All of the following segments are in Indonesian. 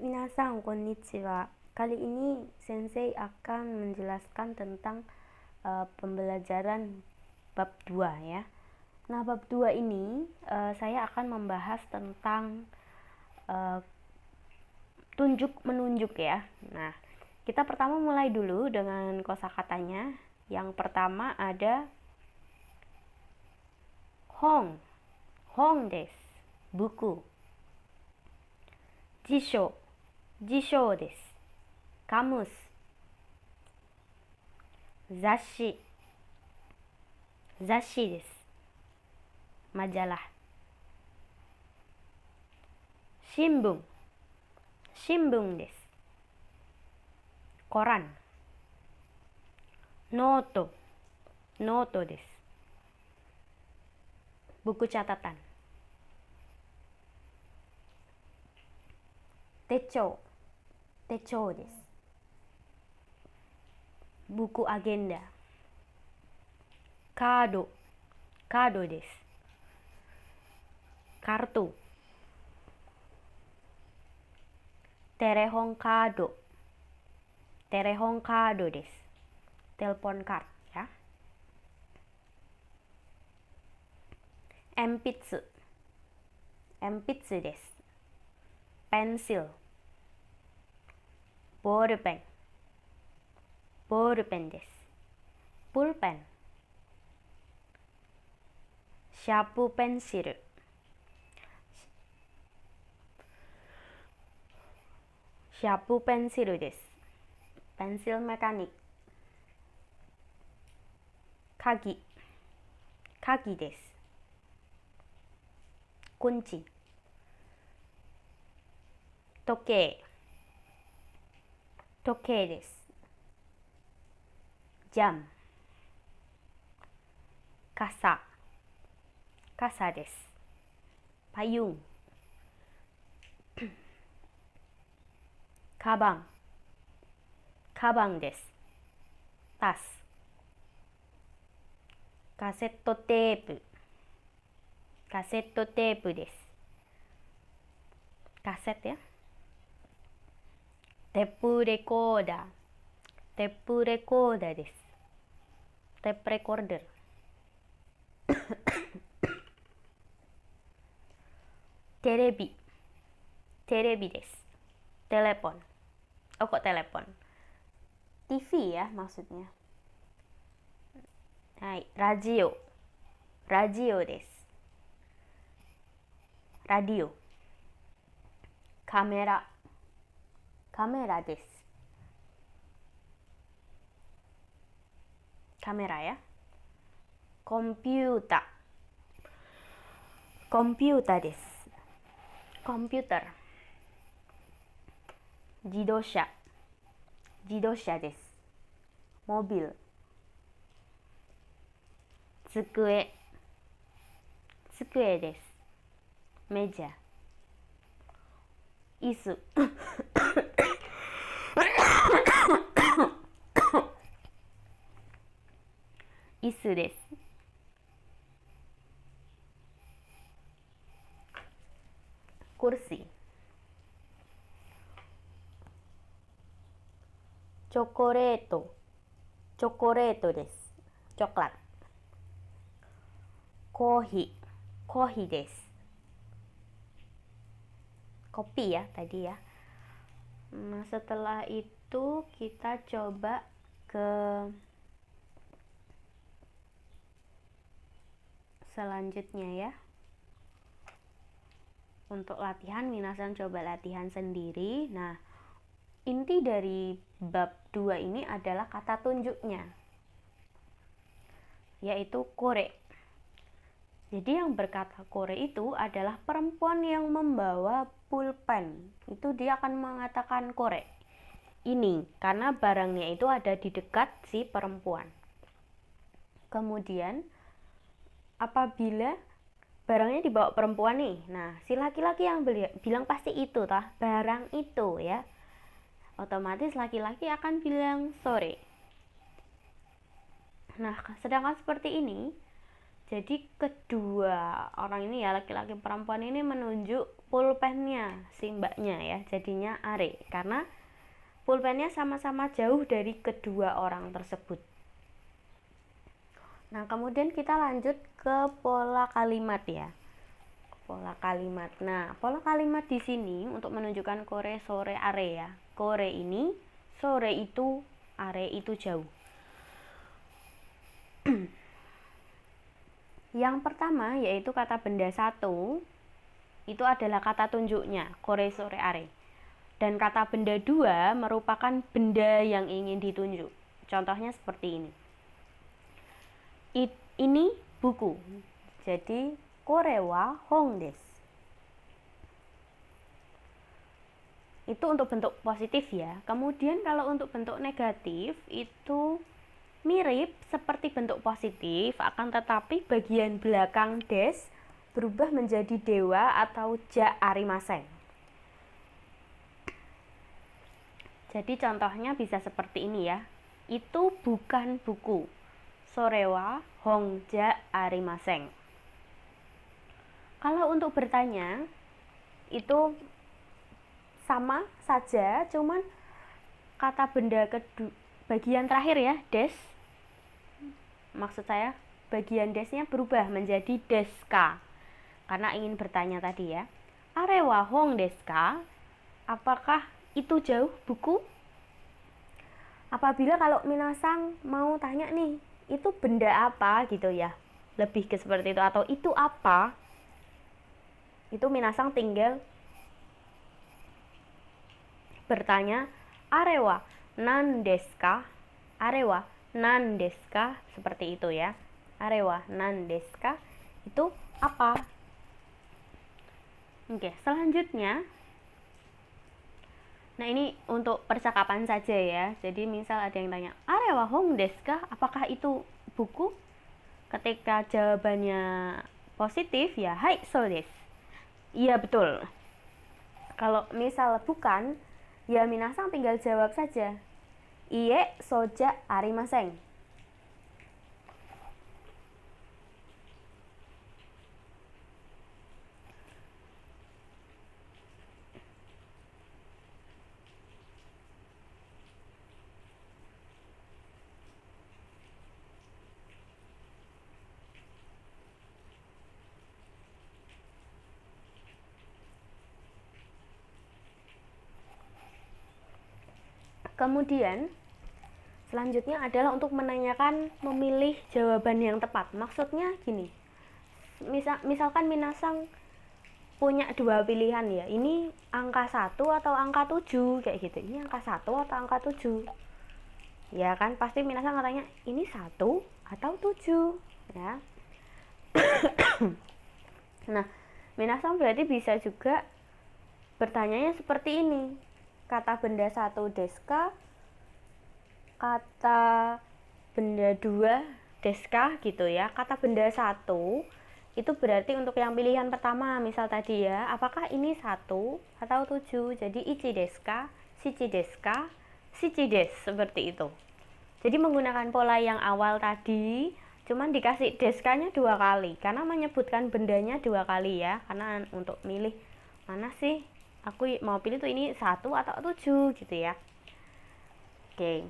Minasan, konnichiwa. Kali ini Sensei akan menjelaskan tentang pembelajaran bab 2 ya. Nah, bab 2 ini saya akan membahas tentang tunjuk-menunjuk ya. Nah, kita pertama mulai dulu dengan kosakatanya. Yang pertama ada hong. Hong desu. Buku. Jisho. Jisho desu. Kamus. Zashi. Zashi desu. Majalah. Shimbun. Shimbun desu. Koran. Noto. Noto desu. Buku catatan. Techo. Techo desu. Buku agenda. Kado. Kado desu. Kartu. Terehon kado. Terehon kado desu. Telepon card ya. Enpitsu. Enpitsu desu. Pensil. Bolpen. Bolpen desu. Pulpen. Sharpu pensil. Sharpu pensil desu. Pensil mekanik. Kagi. Kagi desu. Kunci. Toke. Toke desu. Jam. Kasa. Kasa desu. Payung. Kabang. Kabang desu. Tas. Kasetto teepu. Kasetto teepu desu. Kaset ya. Tepu recorder. Tepu recorder desu. Tape recorder. Terebi. Terebi desu. Telepon. Oh, kok telepon? TV ya maksudnya. Hai, radio. Radio desu. Radio. Kamera. Kamera desu. Kamera ya. Komputer. Komputer desu. Komputer. Jidosha. Jidosha desu. Mobil. Tsukue. Tsukue desu. Meja. Isu. Isu desu. Kursi. Chokoreto. Chokoreto desu. Coklat. Kohi. Kohi desu. Kopi ya tadi ya. Nah, setelah itu kita coba ke selanjutnya ya. Untuk latihan, minasan coba latihan sendiri. Nah, inti dari bab 2 ini adalah kata tunjuknya, yaitu kore. Jadi yang berkata kore itu adalah perempuan yang membawa pulpen. Itu dia akan mengatakan kore. Ini karena barangnya itu ada di dekat si perempuan. Kemudian apabila barangnya dibawa perempuan nih, nah si laki-laki yang bilang pasti itu tah, barang itu ya. Otomatis laki-laki akan bilang sore. Nah, sedangkan seperti ini, Jadi kedua orang ini ya, laki-laki perempuan ini menunjuk pulpennya si mbaknya ya, jadinya are, karena pulpennya sama-sama jauh dari kedua orang tersebut. Nah, kemudian kita lanjut ke pola kalimat ya. Pola kalimat. Nah, pola kalimat di sini untuk menunjukkan kore, sore, are ya. Kore ini, sore itu, are itu jauh. Yang pertama yaitu kata benda satu, itu adalah kata tunjuknya, kore, sore, are. Dan kata benda dua merupakan benda yang ingin ditunjuk. Contohnya seperti ini. Ini buku. Jadi, kore wa hong desu. Itu untuk bentuk positif ya. Kemudian kalau untuk bentuk negatif itu mirip seperti bentuk positif, akan tetapi bagian belakang des berubah menjadi dewa atau ja arimaseng. Jadi contohnya bisa seperti ini ya. Itu bukan buku. Sorewa hongja arimaseng. Kalau untuk bertanya itu sama saja, cuman kata benda bagian terakhir ya, des. Maksud saya bagian desnya berubah menjadi deska. Karena ingin bertanya tadi ya. Arewa hong deska? Apakah itu jauh buku? Apabila kalau minasang mau tanya nih, itu benda apa gitu ya, lebih ke seperti itu, atau itu apa, itu minasang tinggal bertanya arewa nan deska, arewa nan deska, seperti itu ya. Arewa nan deska itu apa? Oke, selanjutnya, nah ini untuk percakapan saja ya. Jadi misal ada yang tanya, arewa hong deska, apakah itu buku? Ketika jawabannya positif ya, hai so desu. Iya betul. Kalau misal bukan, ya minasang tinggal jawab saja, iye soja arimaseng. Kemudian selanjutnya adalah untuk menanyakan memilih jawaban yang tepat. Maksudnya gini, misalkan minasang punya dua pilihan ya, ini angka 1 atau angka 7 kayak gitu, ini angka 1 atau angka 7 ya kan, pasti minasang katanya ini 1 atau 7 ya. Nah, minasang berarti bisa juga bertanyanya seperti ini, kata benda 1 deska, kata benda 2 deska gitu ya. Kata benda 1 itu berarti untuk yang pilihan pertama, misal tadi ya, apakah ini 1 atau 7. Jadi ichi deska, shichi deska, shichi des, seperti itu. Jadi menggunakan pola yang awal tadi, cuman dikasih deskanya 2 kali karena menyebutkan bendanya 2 kali ya, karena untuk milih mana sih aku mau pilih tuh, ini 1 atau 7 gitu ya. Oke.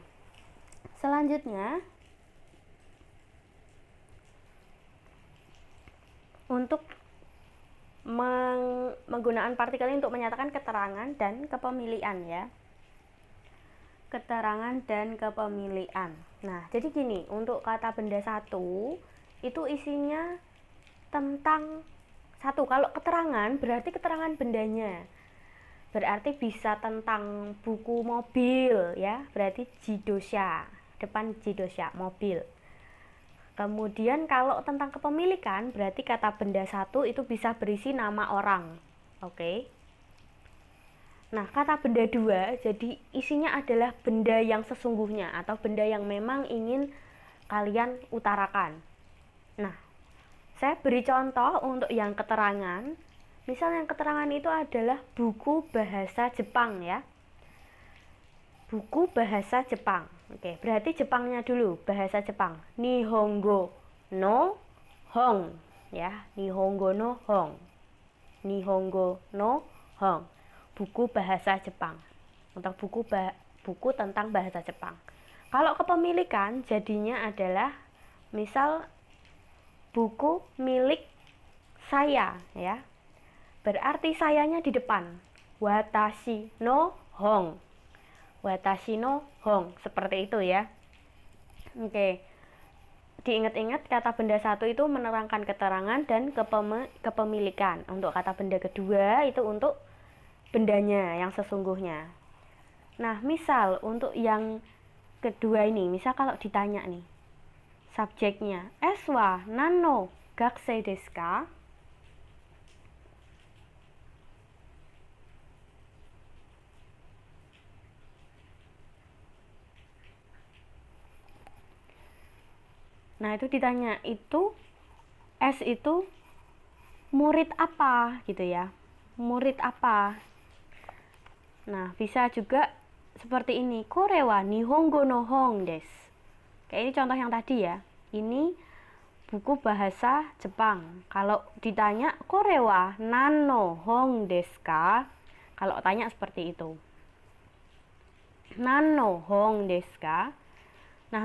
Selanjutnya untuk menggunakan partikel ini untuk menyatakan keterangan dan kepemilian ya. Keterangan dan kepemilian. Nah, jadi gini, untuk kata benda 1 itu isinya tentang 1. Kalau keterangan berarti keterangan bendanya. Berarti bisa tentang buku mobil ya, berarti jidosha, depan jidosha, mobil. Kemudian kalau tentang kepemilikan berarti kata benda 1 itu bisa berisi nama orang. Oke. Nah, kata benda 2 jadi isinya adalah benda yang sesungguhnya atau benda yang memang ingin kalian utarakan. Nah, saya beri contoh untuk yang keterangan. Misal yang keterangan itu adalah buku bahasa Jepang ya. Buku bahasa Jepang. Oke, berarti Jepangnya dulu, bahasa Jepang. Nihongo no hong ya, Nihongo no hong. Nihongo no hong. Buku bahasa Jepang. Untuk buku tentang bahasa Jepang. Kalau kepemilikan jadinya adalah misal buku milik saya ya. Berarti sayanya di depan. Watashi no hong. Watashi no hong. Seperti itu ya. Oke. Diingat-ingat kata benda satu itu menerangkan keterangan dan kepemilikan. Untuk kata benda kedua itu untuk bendanya yang sesungguhnya. Nah, misal untuk yang kedua ini, misal kalau ditanya nih, subjeknya, S wa nan no gakusei desu ka? Nah, itu ditanya, itu S itu murid apa gitu ya. Murid apa? Nah, bisa juga seperti ini. Kore wa Nihongo no hong desu. Kayak ini contoh yang tadi ya. Ini buku bahasa Jepang. Kalau ditanya kore wa nan no hong desu ka? Kalau tanya seperti itu. Nan no hong desu ka? Nah,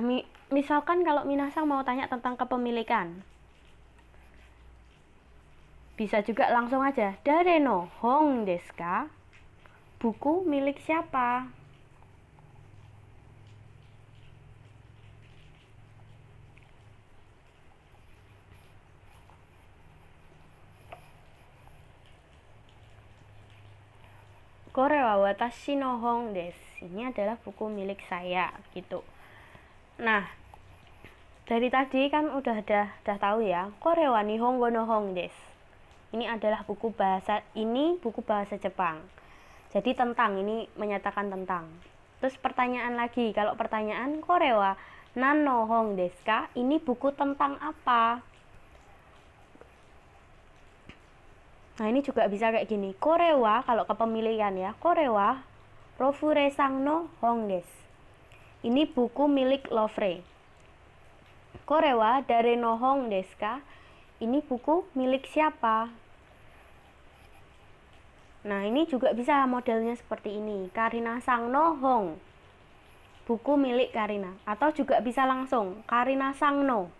misalkan kalau minasang mau tanya tentang kepemilikan. Bisa juga langsung aja. Dare no hong desu ka? Buku milik siapa? Kore wa watashi no hong desu. Ini adalah buku milik saya gitu. Nah, dari tadi kan udah tahu ya. Kore wa Nihongo no hong desu. Ini adalah buku bahasa Jepang. Jadi tentang, ini menyatakan tentang. Terus pertanyaan lagi, kalau pertanyaan kore wa nan no hong desu ka? Ini buku tentang apa? Nah, ini juga bisa kayak gini. Kore wa, kalau kepemilikan ya. Kore wa Rofure-sang no hong desu. Ini buku milik Lofre. Kore wa dare no hong desu ka? Ini buku milik siapa? Nah, ini juga bisa modelnya seperti ini. Karina-sang no hong. Buku milik Karina. Atau juga bisa langsung. Karina-sang no.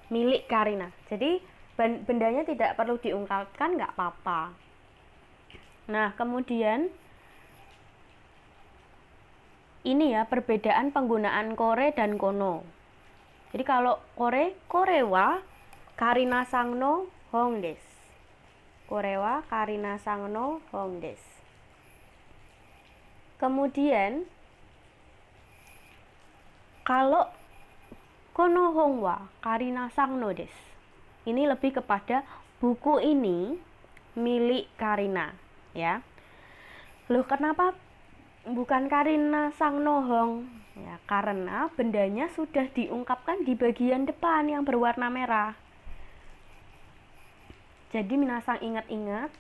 Milik Karina. Jadi, bendanya tidak perlu diungkapkan, nggak apa-apa. Nah, kemudian ini ya perbedaan penggunaan kore dan kono. Jadi kalau kore wa Karina-sang no hong desu. Kore wa Karina-sang no hong desu. Kemudian kalau kono hong wa Karina-sang no desu. Ini lebih kepada buku ini milik Karina ya. Loh, kenapa bukan Karina-sang no hong? Ya, karena bendanya sudah diungkapkan di bagian depan yang berwarna merah. Jadi minasang ingat-ingat